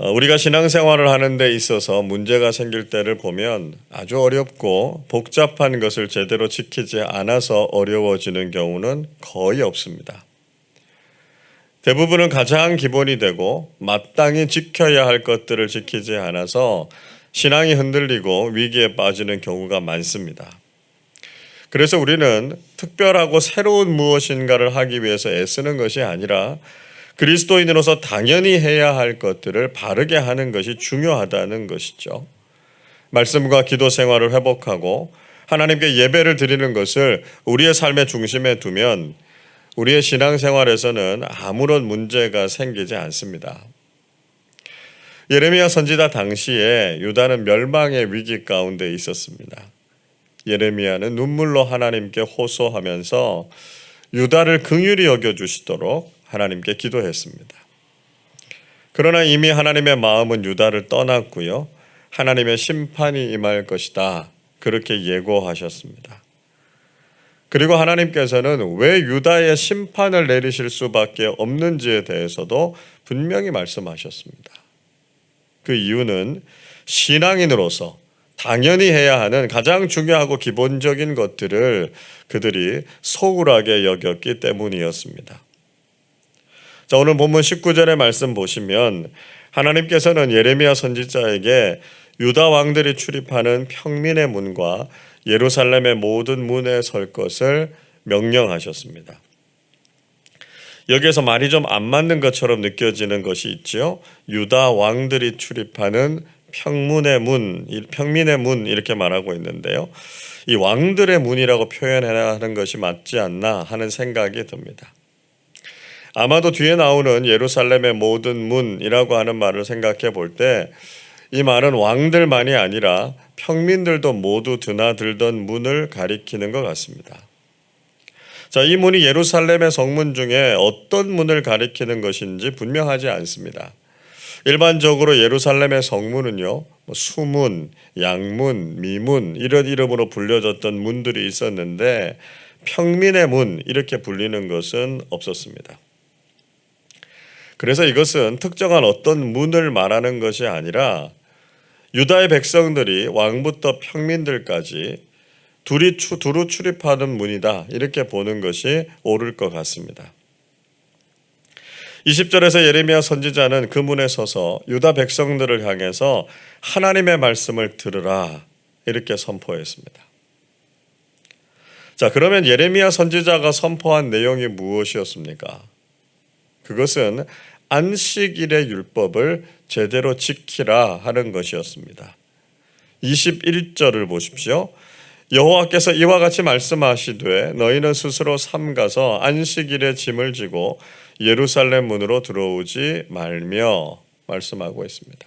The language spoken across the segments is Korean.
우리가 신앙생활을 하는 데 있어서 문제가 생길 때를 보면 아주 어렵고 복잡한 것을 제대로 지키지 않아서 어려워지는 경우는 거의 없습니다. 대부분은 가장 기본이 되고 마땅히 지켜야 할 것들을 지키지 않아서 신앙이 흔들리고 위기에 빠지는 경우가 많습니다. 그래서 우리는 특별하고 새로운 무엇인가를 하기 위해서 애쓰는 것이 아니라 그리스도인으로서 당연히 해야 할 것들을 바르게 하는 것이 중요하다는 것이죠. 말씀과 기도 생활을 회복하고 하나님께 예배를 드리는 것을 우리의 삶의 중심에 두면 우리의 신앙생활에서는 아무런 문제가 생기지 않습니다. 예레미야 선지자 당시에 유다는 멸망의 위기 가운데 있었습니다. 예레미야는 눈물로 하나님께 호소하면서 유다를 긍휼히 여겨주시도록 하나님께 기도했습니다. 그러나 이미 하나님의 마음은 유다를 떠났고요. 하나님의 심판이 임할 것이다. 그렇게 예고하셨습니다. 그리고 하나님께서는 왜 유다의 심판을 내리실 수밖에 없는지에 대해서도 분명히 말씀하셨습니다. 그 이유는 신앙인으로서 당연히 해야 하는 가장 중요하고 기본적인 것들을 그들이 소홀하게 여겼기 때문이었습니다. 자, 오늘 본문 19절의 말씀 보시면 하나님께서는 예레미야 선지자에게 유다 왕들이 출입하는 평민의 문과 예루살렘의 모든 문에 설 것을 명령하셨습니다. 여기에서 말이 좀 안 맞는 것처럼 느껴지는 것이 있죠. 유다 왕들이 출입하는 평민의 문 이렇게 말하고 있는데요. 이 왕들의 문이라고 표현해야 하는 것이 맞지 않나 하는 생각이 듭니다. 아마도 뒤에 나오는 예루살렘의 모든 문이라고 하는 말을 생각해 볼 때 이 말은 왕들만이 아니라 평민들도 모두 드나들던 문을 가리키는 것 같습니다. 자, 이 문이 예루살렘의 성문 중에 어떤 문을 가리키는 것인지 분명하지 않습니다. 일반적으로 예루살렘의 성문은요, 수문, 양문, 미문 이런 이름으로 불려졌던 문들이 있었는데 평민의 문 이렇게 불리는 것은 없었습니다. 그래서 이것은 특정한 어떤 문을 말하는 것이 아니라 유다의 백성들이 왕부터 평민들까지 두루 출입하는 문이다 이렇게 보는 것이 옳을 것 같습니다. 20절에서 예레미야 선지자는 그 문에 서서 유다 백성들을 향해서 하나님의 말씀을 들으라 이렇게 선포했습니다. 자, 그러면 예레미야 선지자가 선포한 내용이 무엇이었습니까? 그것은 안식일의 율법을 제대로 지키라 하는 것이었습니다. 21절을 보십시오. 여호와께서 이와 같이 말씀하시되 너희는 스스로 삼가서 안식일에 짐을 지고 예루살렘 문으로 들어오지 말며 말씀하고 있습니다.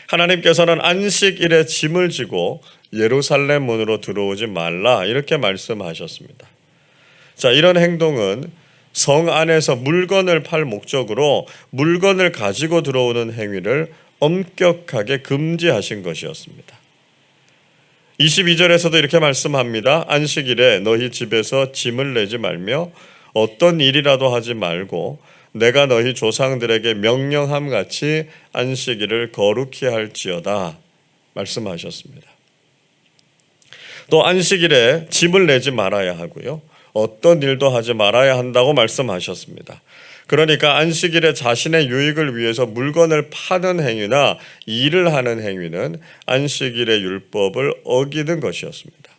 하나님께서는 안식일에 짐을 지고 예루살렘 문으로 들어오지 말라 이렇게 말씀하셨습니다. 자, 이런 행동은 성 안에서 물건을 팔 목적으로 물건을 가지고 들어오는 행위를 엄격하게 금지하신 것이었습니다. 22절에서도 이렇게 말씀합니다. 안식일에 너희 집에서 짐을 내지 말며 어떤 일이라도 하지 말고 내가 너희 조상들에게 명령함 같이 안식일을 거룩히 할지어다 말씀하셨습니다. 또 안식일에 짐을 내지 말아야 하고요. 어떤 일도 하지 말아야 한다고 말씀하셨습니다. 그러니까 안식일에 자신의 유익을 위해서 물건을 파는 행위나 일을 하는 행위는 안식일의 율법을 어기는 것이었습니다.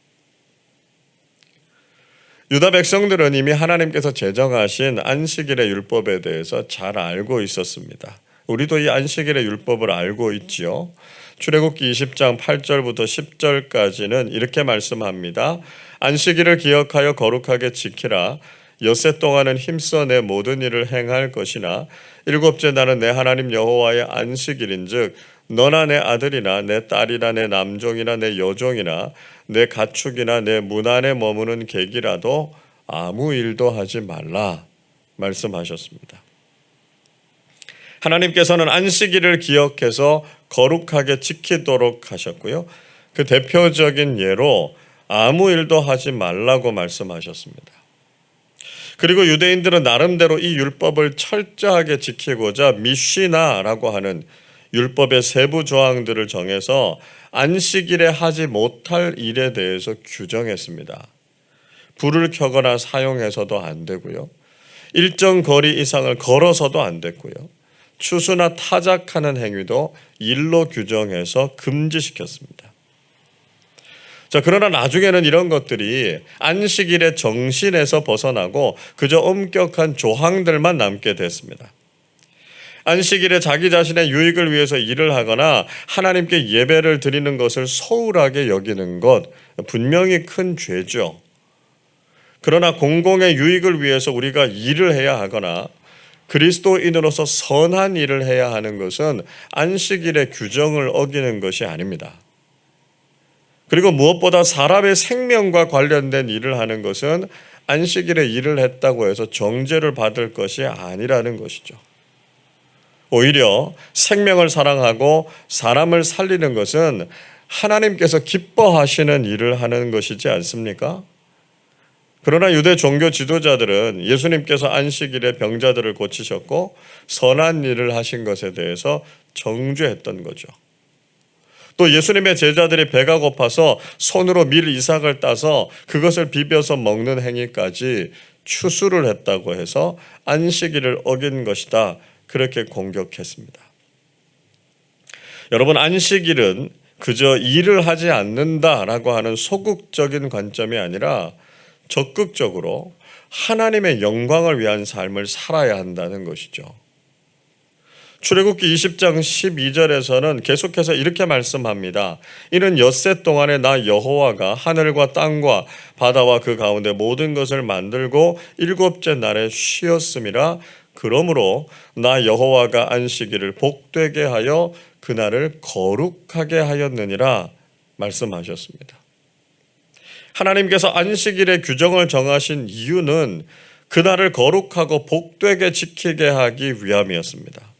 유다 백성들은 이미 하나님께서 제정하신 안식일의 율법에 대해서 잘 알고 있었습니다. 우리도 이 안식일의 율법을 알고 있지요. 출애굽기 20장 8절부터 10절까지는 이렇게 말씀합니다. 안식일을 기억하여 거룩하게 지키라. 엿새 동안은 힘써 내 모든 일을 행할 것이나 일곱째 날은 내 하나님 여호와의 안식일인즉 너나 내 아들이나 내 딸이나 내 남종이나 내 여종이나 내 가축이나 내 문 안에 머무는 객이라도 아무 일도 하지 말라 말씀하셨습니다. 하나님께서는 안식일을 기억해서 거룩하게 지키도록 하셨고요. 그 대표적인 예로 아무 일도 하지 말라고 말씀하셨습니다. 그리고 유대인들은 나름대로 이 율법을 철저하게 지키고자 미시나라고 하는 율법의 세부 조항들을 정해서 안식일에 하지 못할 일에 대해서 규정했습니다. 불을 켜거나 사용해서도 안 되고요. 일정 거리 이상을 걸어서도 안 됐고요. 추수나 타작하는 행위도 일로 규정해서 금지시켰습니다. 자, 그러나 나중에는 이런 것들이 안식일의 정신에서 벗어나고 그저 엄격한 조항들만 남게 됐습니다. 안식일에 자기 자신의 유익을 위해서 일을 하거나 하나님께 예배를 드리는 것을 소홀하게 여기는 것, 분명히 큰 죄죠. 그러나 공공의 유익을 위해서 우리가 일을 해야 하거나 그리스도인으로서 선한 일을 해야 하는 것은 안식일의 규정을 어기는 것이 아닙니다. 그리고 무엇보다 사람의 생명과 관련된 일을 하는 것은 안식일에 일을 했다고 해서 정죄를 받을 것이 아니라는 것이죠. 오히려 생명을 사랑하고 사람을 살리는 것은 하나님께서 기뻐하시는 일을 하는 것이지 않습니까? 그러나 유대 종교 지도자들은 예수님께서 안식일에 병자들을 고치셨고 선한 일을 하신 것에 대해서 정죄했던 거죠. 또 예수님의 제자들이 배가 고파서 손으로 밀 이삭을 따서 그것을 비벼서 먹는 행위까지 추수를 했다고 해서 안식일을 어긴 것이다, 그렇게 공격했습니다. 여러분, 안식일은 그저 일을 하지 않는다라고 하는 소극적인 관점이 아니라 적극적으로 하나님의 영광을 위한 삶을 살아야 한다는 것이죠. 출애굽기 20장 12절에서는 계속해서 이렇게 말씀합니다. 이는 엿새 동안에 나 여호와가 하늘과 땅과 바다와 그 가운데 모든 것을 만들고 일곱째 날에 쉬었음이라. 그러므로 나 여호와가 안식일을 복되게 하여 그날을 거룩하게 하였느니라 말씀하셨습니다. 하나님께서 안식일의 규정을 정하신 이유는 그날을 거룩하고 복되게 지키게 하기 위함이었습니다.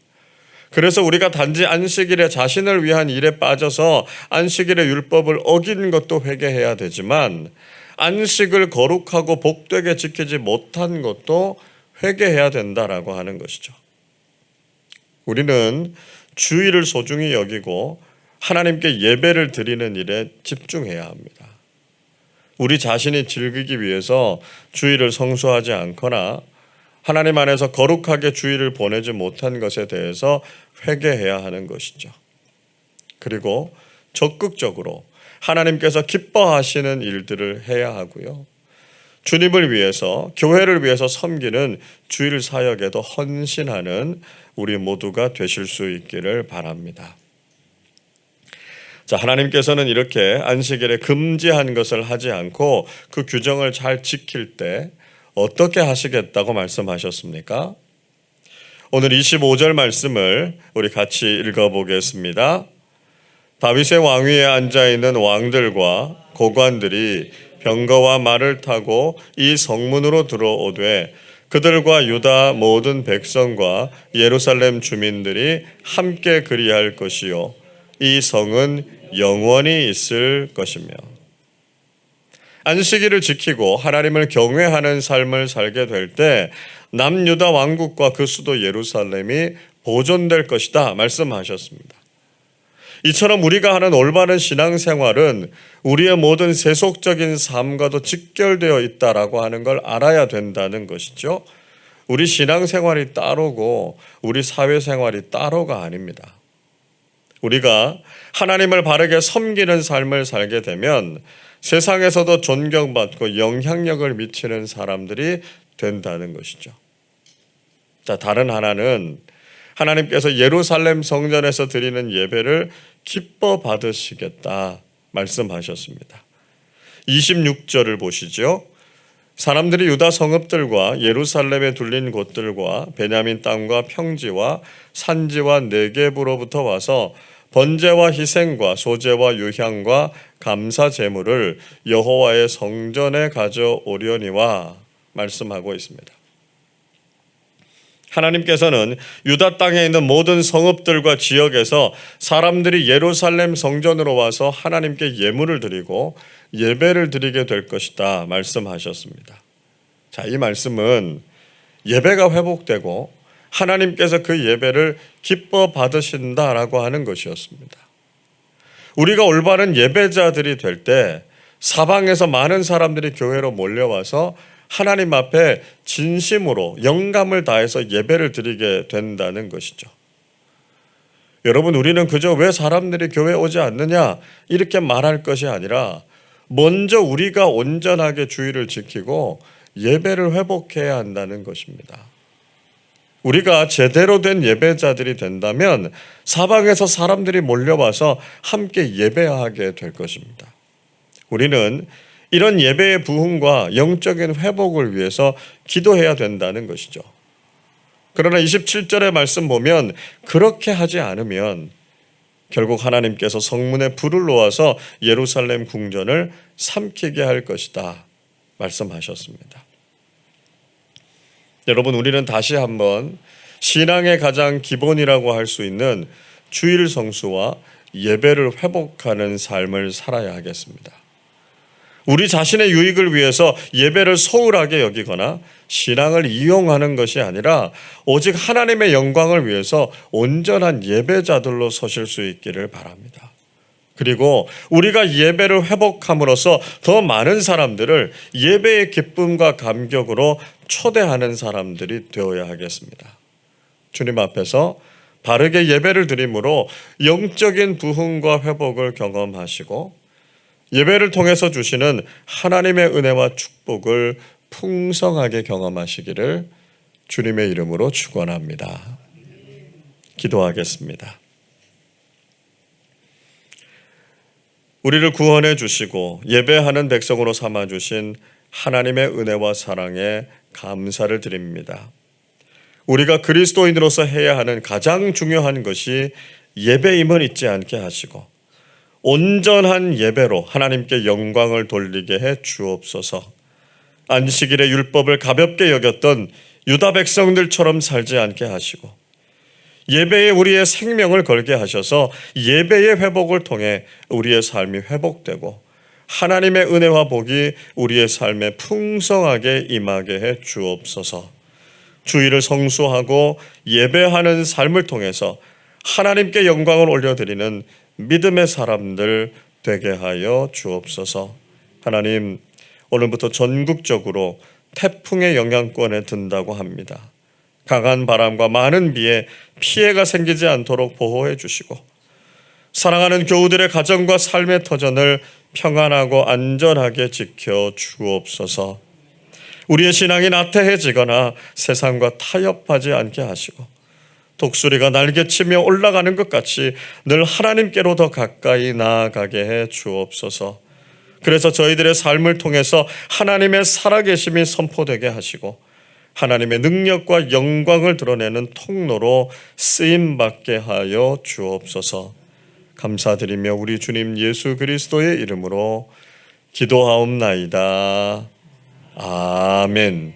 그래서 우리가 단지 안식일에 자신을 위한 일에 빠져서 안식일의 율법을 어긴 것도 회개해야 되지만 안식을 거룩하고 복되게 지키지 못한 것도 회개해야 된다라고 하는 것이죠. 우리는 주일을 소중히 여기고 하나님께 예배를 드리는 일에 집중해야 합니다. 우리 자신이 즐기기 위해서 주일을 성수하지 않거나 하나님 안에서 거룩하게 주일을 보내지 못한 것에 대해서 회개해야 하는 것이죠. 그리고 적극적으로 하나님께서 기뻐하시는 일들을 해야 하고요. 주님을 위해서, 교회를 위해서 섬기는 주일 사역에도 헌신하는 우리 모두가 되실 수 있기를 바랍니다. 자, 하나님께서는 이렇게 안식일에 금지한 것을 하지 않고 그 규정을 잘 지킬 때 어떻게 하시겠다고 말씀하셨습니까? 오늘 25절 말씀을 우리 같이 읽어보겠습니다. 다윗의 왕위에 앉아있는 왕들과 고관들이 병거와 말을 타고 이 성문으로 들어오되 그들과 유다 모든 백성과 예루살렘 주민들이 함께 그리할 것이요 이 성은 영원히 있을 것이며. 안식일을 지키고 하나님을 경외하는 삶을 살게 될 때 남유다 왕국과 그 수도 예루살렘이 보존될 것이다 말씀하셨습니다. 이처럼 우리가 하는 올바른 신앙생활은 우리의 모든 세속적인 삶과도 직결되어 있다라고 하는 걸 알아야 된다는 것이죠. 우리 신앙생활이 따로고 우리 사회생활이 따로가 아닙니다. 우리가 하나님을 바르게 섬기는 삶을 살게 되면 세상에서도 존경받고 영향력을 미치는 사람들이 된다는 것이죠. 자, 다른 하나는 하나님께서 예루살렘 성전에서 드리는 예배를 기뻐 받으시겠다 말씀하셨습니다. 26절을 보시죠. 사람들이 유다 성읍들과 예루살렘에 둘린 곳들과 베냐민 땅과 평지와 산지와 네겝으로부터 와서 번제와 희생과 소제와 유향과 감사 제물을 여호와의 성전에 가져오려니와 말씀하고 있습니다. 하나님께서는 유다 땅에 있는 모든 성읍들과 지역에서 사람들이 예루살렘 성전으로 와서 하나님께 예물을 드리고 예배를 드리게 될 것이다 말씀하셨습니다. 자, 이 말씀은 예배가 회복되고 하나님께서 그 예배를 기뻐 받으신다라고 하는 것이었습니다. 우리가 올바른 예배자들이 될 때 사방에서 많은 사람들이 교회로 몰려와서 하나님 앞에 진심으로 영감을 다해서 예배를 드리게 된다는 것이죠. 여러분, 우리는 그저 왜 사람들이 교회에 오지 않느냐 이렇게 말할 것이 아니라 먼저 우리가 온전하게 주의를 지키고 예배를 회복해야 한다는 것입니다. 우리가 제대로 된 예배자들이 된다면 사방에서 사람들이 몰려와서 함께 예배하게 될 것입니다. 우리는 이런 예배의 부흥과 영적인 회복을 위해서 기도해야 된다는 것이죠. 그러나 27절의 말씀 보면 그렇게 하지 않으면 결국 하나님께서 성문에 불을 놓아서 예루살렘 궁전을 삼키게 할 것이다 말씀하셨습니다. 여러분, 우리는 다시 한번 신앙의 가장 기본이라고 할 수 있는 주일 성수와 예배를 회복하는 삶을 살아야 하겠습니다. 우리 자신의 유익을 위해서 예배를 소홀하게 여기거나 신앙을 이용하는 것이 아니라 오직 하나님의 영광을 위해서 온전한 예배자들로 서실 수 있기를 바랍니다. 그리고 우리가 예배를 회복함으로써 더 많은 사람들을 예배의 기쁨과 감격으로 초대하는 사람들이 되어야 하겠습니다. 주님 앞에서 바르게 예배를 드림으로 영적인 부흥과 회복을 경험하시고 예배를 통해서 주시는 하나님의 은혜와 축복을 풍성하게 경험하시기를 주님의 이름으로 축원합니다. 기도하겠습니다. 우리를 구원해 주시고 예배하는 백성으로 삼아 주신 하나님의 은혜와 사랑에 감사를 드립니다. 우리가 그리스도인으로서 해야 하는 가장 중요한 것이 예배임을 잊지 않게 하시고 온전한 예배로 하나님께 영광을 돌리게 해 주옵소서. 안식일의 율법을 가볍게 여겼던 유다 백성들처럼 살지 않게 하시고 예배에 우리의 생명을 걸게 하셔서 예배의 회복을 통해 우리의 삶이 회복되고 하나님의 은혜와 복이 우리의 삶에 풍성하게 임하게 해 주옵소서. 주일을 성수하고 예배하는 삶을 통해서 하나님께 영광을 올려드리는 믿음의 사람들 되게 하여 주옵소서. 하나님, 오늘부터 전국적으로 태풍의 영향권에 든다고 합니다. 강한 바람과 많은 비에 피해가 생기지 않도록 보호해 주시고 사랑하는 교우들의 가정과 삶의 터전을 평안하고 안전하게 지켜 주옵소서. 우리의 신앙이 나태해지거나 세상과 타협하지 않게 하시고 독수리가 날개치며 올라가는 것 같이 늘 하나님께로 더 가까이 나아가게 해 주옵소서. 그래서 저희들의 삶을 통해서 하나님의 살아계심이 선포되게 하시고 하나님의 능력과 영광을 드러내는 통로로 쓰임받게 하여 주옵소서. 감사드리며 우리 주님 예수 그리스도의 이름으로 기도하옵나이다. 아멘.